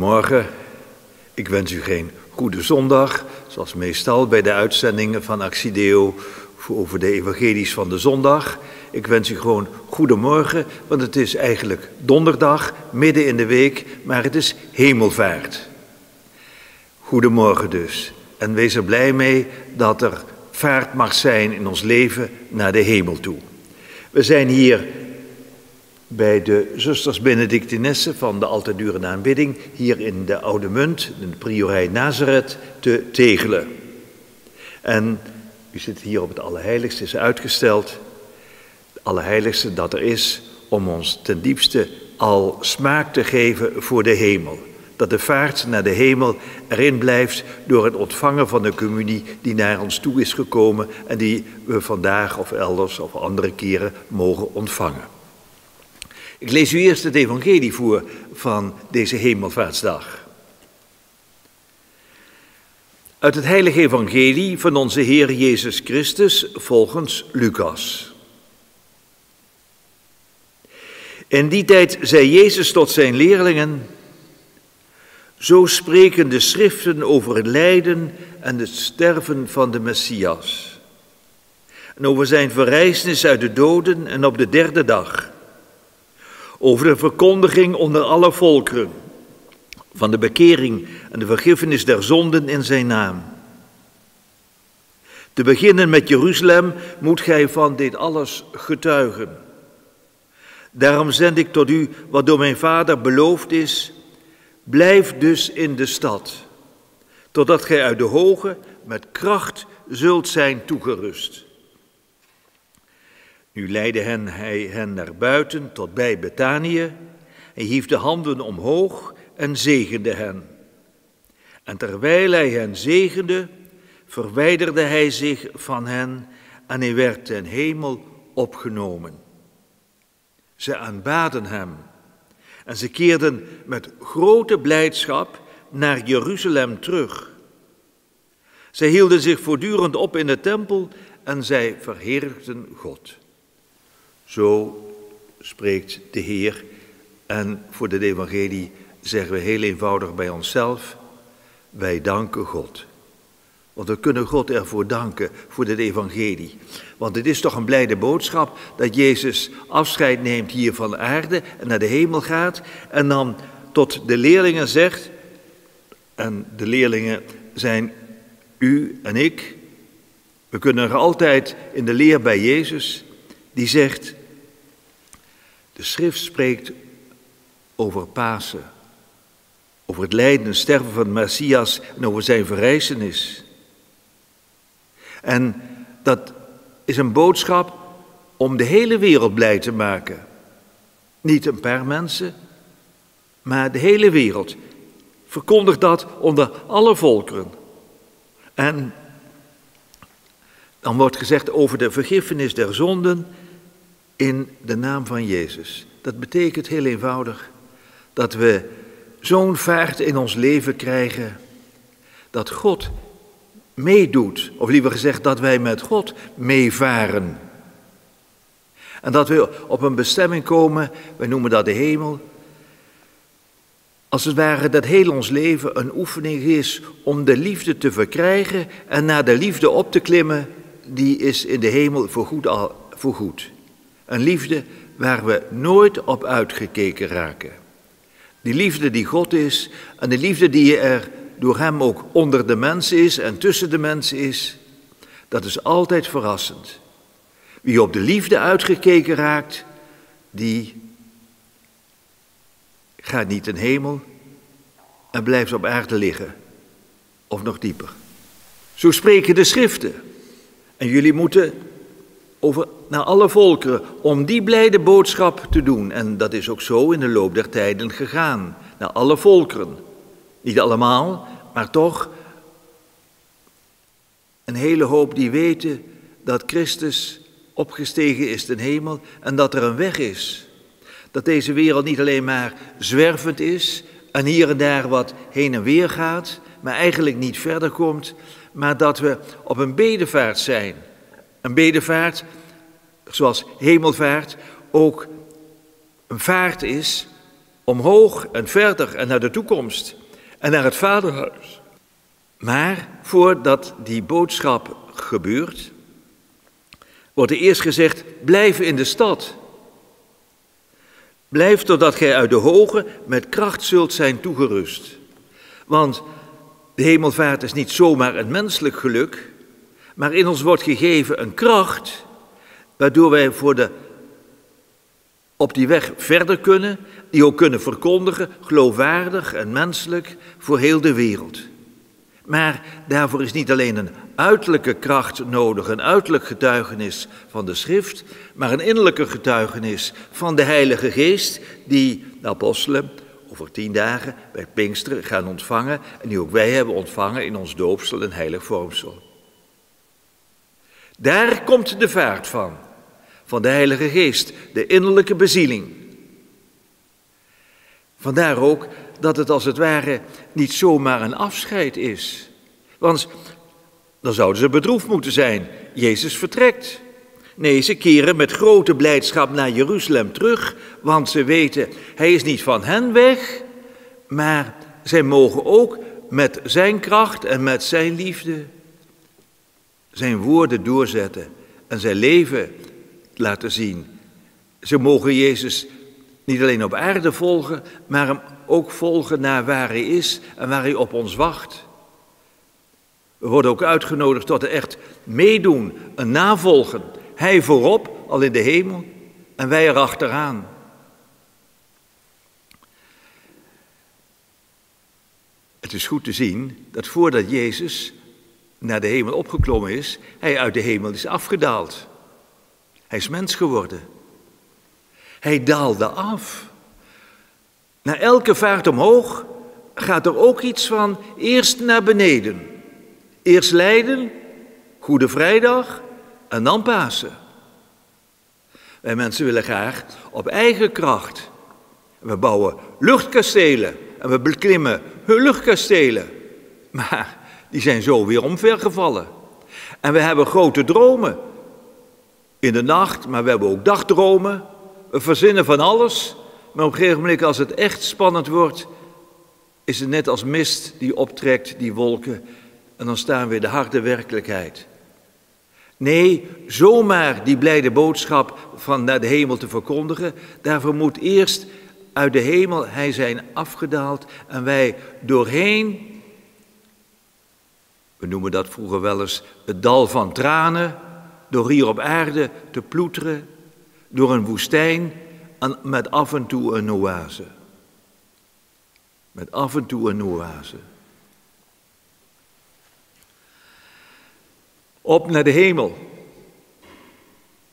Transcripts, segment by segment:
Goedemorgen. Ik wens u geen goede zondag, zoals meestal bij de uitzendingen van Actio over de evangelies van de zondag. Ik wens u gewoon goedemorgen, want het is eigenlijk donderdag, midden in de week, maar het is hemelvaart. Goedemorgen dus. En wees er blij mee dat er vaart mag zijn in ons leven naar de hemel toe. We zijn hier bij de zusters Benedictinessen van de altijd durende aanbidding, hier in de Oude Munt, in de priorij Nazareth, te Tegelen. En u zit hier op het Allerheiligste, is uitgesteld. Het Allerheiligste dat er is om ons ten diepste al smaak te geven voor de hemel. Dat de vaart naar de hemel erin blijft door het ontvangen van de communie die naar ons toe is gekomen en die we vandaag of elders of andere keren mogen ontvangen. Ik lees u eerst het evangelie voor van deze hemelvaartsdag. Uit het heilige evangelie van onze Heer Jezus Christus volgens Lucas. In die tijd zei Jezus tot zijn leerlingen: zo spreken de schriften over het lijden en het sterven van de Messias. En over zijn verrijzenis uit de doden en op de derde dag. Over de verkondiging onder alle volkeren van de bekering en de vergiffenis der zonden in zijn naam. Te beginnen met Jeruzalem moet gij van dit alles getuigen. Daarom zend ik tot u wat door mijn Vader beloofd is. Blijf dus in de stad, totdat gij uit de hoge met kracht zult zijn toegerust. Nu leidde hij hen naar buiten tot bij Betanië. Hij hief de handen omhoog en zegende hen. En terwijl hij hen zegende, verwijderde hij zich van hen en hij werd ten hemel opgenomen. Ze aanbaden hem en ze keerden met grote blijdschap naar Jeruzalem terug. Zij hielden zich voortdurend op in de tempel en zij verheerlijkten God. Zo spreekt de Heer en voor de evangelie zeggen we heel eenvoudig bij onszelf: wij danken God. Want we kunnen God ervoor danken voor dit evangelie. Want het is toch een blijde boodschap dat Jezus afscheid neemt hier van de aarde en naar de hemel gaat en dan tot de leerlingen zegt, en de leerlingen zijn u en ik, we kunnen er altijd in de leer bij Jezus, die zegt: de schrift spreekt over Pasen, over het lijden en sterven van de Messias en over zijn verrijzenis. En dat is een boodschap om de hele wereld blij te maken. Niet een paar mensen, maar de hele wereld. Verkondig dat onder alle volkeren. En dan wordt gezegd over de vergiffenis der zonden in de naam van Jezus. Dat betekent heel eenvoudig dat we zo'n vaart in ons leven krijgen dat God meedoet, of liever gezegd dat wij met God meevaren. En dat we op een bestemming komen, wij noemen dat de hemel. Als het ware dat heel ons leven een oefening is om de liefde te verkrijgen en naar de liefde op te klimmen, die is in de hemel voorgoed. Een liefde waar we nooit op uitgekeken raken. Die liefde die God is en de liefde die er door hem ook onder de mensen is en tussen de mensen is, dat is altijd verrassend. Wie op de liefde uitgekeken raakt, die gaat niet in hemel en blijft op aarde liggen, of nog dieper. Zo spreken de schriften. En jullie moeten naar alle volkeren om die blijde boodschap te doen. En dat is ook zo in de loop der tijden gegaan, naar alle volkeren. Niet allemaal, maar toch een hele hoop die weten dat Christus opgestegen is ten hemel en dat er een weg is. Dat deze wereld niet alleen maar zwervend is en hier en daar wat heen en weer gaat, maar eigenlijk niet verder komt, maar dat we op een bedevaart zijn. Een bedevaart, zoals hemelvaart, ook een vaart is Omhoog en verder en naar de toekomst en naar het vaderhuis. Maar voordat die boodschap gebeurt, wordt er eerst gezegd, blijf in de stad. Blijf totdat gij uit de hoge met kracht zult zijn toegerust. Want de hemelvaart is niet zomaar een menselijk geluk, maar in ons wordt gegeven een kracht, waardoor wij op die weg verder kunnen, die ook kunnen verkondigen, geloofwaardig en menselijk voor heel de wereld. Maar daarvoor is niet alleen een uiterlijke kracht nodig, een uiterlijk getuigenis van de schrift, maar een innerlijke getuigenis van de Heilige Geest, die de apostelen over 10 dagen bij Pinksteren gaan ontvangen en die ook wij hebben ontvangen in ons doopsel en heilig vormsel. Daar komt de vaart van de Heilige Geest, de innerlijke bezieling. Vandaar ook dat het als het ware niet zomaar een afscheid is. Want dan zouden ze bedroefd moeten zijn. Jezus vertrekt. Nee, ze keren met grote blijdschap naar Jeruzalem terug, want ze weten, hij is niet van hen weg, maar zij mogen ook met zijn kracht en met zijn liefde zijn woorden doorzetten en zijn leven laten zien. Ze mogen Jezus niet alleen op aarde volgen, maar hem ook volgen naar waar hij is en waar hij op ons wacht. We worden ook uitgenodigd tot echt meedoen, een navolgen. Hij voorop, al in de hemel, en wij erachteraan. Het is goed te zien dat voordat Jezus naar de hemel opgeklommen is, hij uit de hemel is afgedaald. Hij is mens geworden. Hij daalde af. Na elke vaart omhoog gaat er ook iets van eerst naar beneden. Eerst lijden, Goede Vrijdag en dan Pasen. Wij mensen willen graag op eigen kracht. We bouwen luchtkastelen en we beklimmen luchtkastelen. Maar die zijn zo weer omvergevallen. En we hebben grote dromen in de nacht, maar we hebben ook dagdromen. We verzinnen van alles, maar op een gegeven moment als het echt spannend wordt, is het net als mist die optrekt, die wolken, en dan staan we in de harde werkelijkheid. Nee, zomaar die blijde boodschap van naar de hemel te verkondigen, daarvoor moet eerst uit de hemel hij zijn afgedaald en wij doorheen, we noemen dat vroeger wel eens het dal van tranen, door hier op aarde te ploeteren, door een woestijn met af en toe een oase. Met af en toe een oase. Op naar de hemel.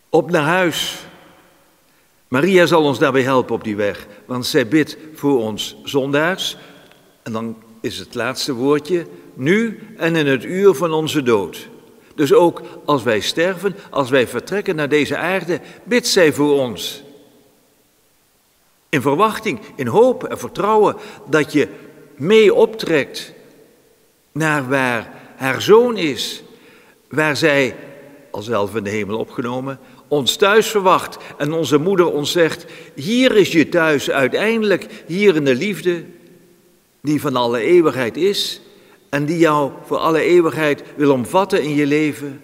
Op naar huis. Maria zal ons daarbij helpen op die weg, want zij bidt voor ons zondaars. En dan is het laatste woordje, nu en in het uur van onze dood. Dus ook als wij sterven, als wij vertrekken naar deze aarde, bidt zij voor ons. In verwachting, in hoop en vertrouwen dat je mee optrekt naar waar haar zoon is, waar zij, al zelf in de hemel opgenomen, ons thuis verwacht en onze moeder ons zegt, hier is je thuis uiteindelijk, hier in de liefde die van alle eeuwigheid is en die jou voor alle eeuwigheid wil omvatten in je leven,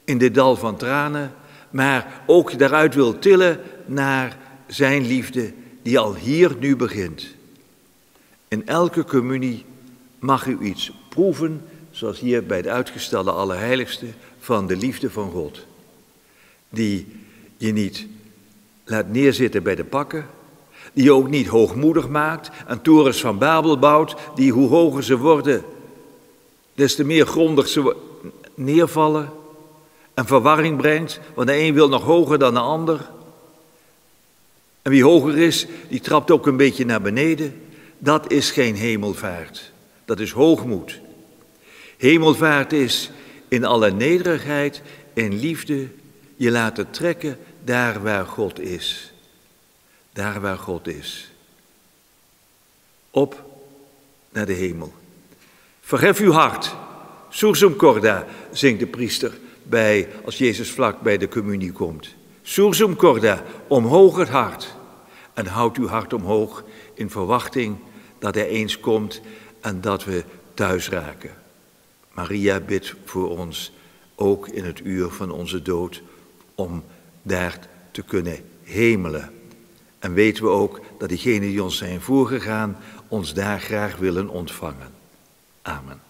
in dit dal van tranen, maar ook daaruit wil tillen naar zijn liefde die al hier nu begint. In elke communie mag u iets proeven, zoals hier bij het uitgestelde Allerheiligste, van de liefde van God. Die je niet laat neerzitten bij de pakken, die je ook niet hoogmoedig maakt en torens van Babel bouwt, die hoe hoger ze worden, des te meer grondig ze neervallen en verwarring brengt, want de een wil nog hoger dan de ander. En wie hoger is, die trapt ook een beetje naar beneden. Dat is geen hemelvaart, dat is hoogmoed. Hemelvaart is in alle nederigheid, in liefde, je laten trekken daar waar God is. Daar waar God is. Op naar de hemel. Verhef uw hart. Sursum corda, zingt de priester als Jezus vlak bij de communie komt. Sursum corda, omhoog het hart. En houd uw hart omhoog in verwachting dat hij eens komt en dat we thuis raken. Maria bidt voor ons, ook in het uur van onze dood, om daar te kunnen hemelen. En weten we ook dat diegenen die ons zijn voorgegaan, ons daar graag willen ontvangen. Amen.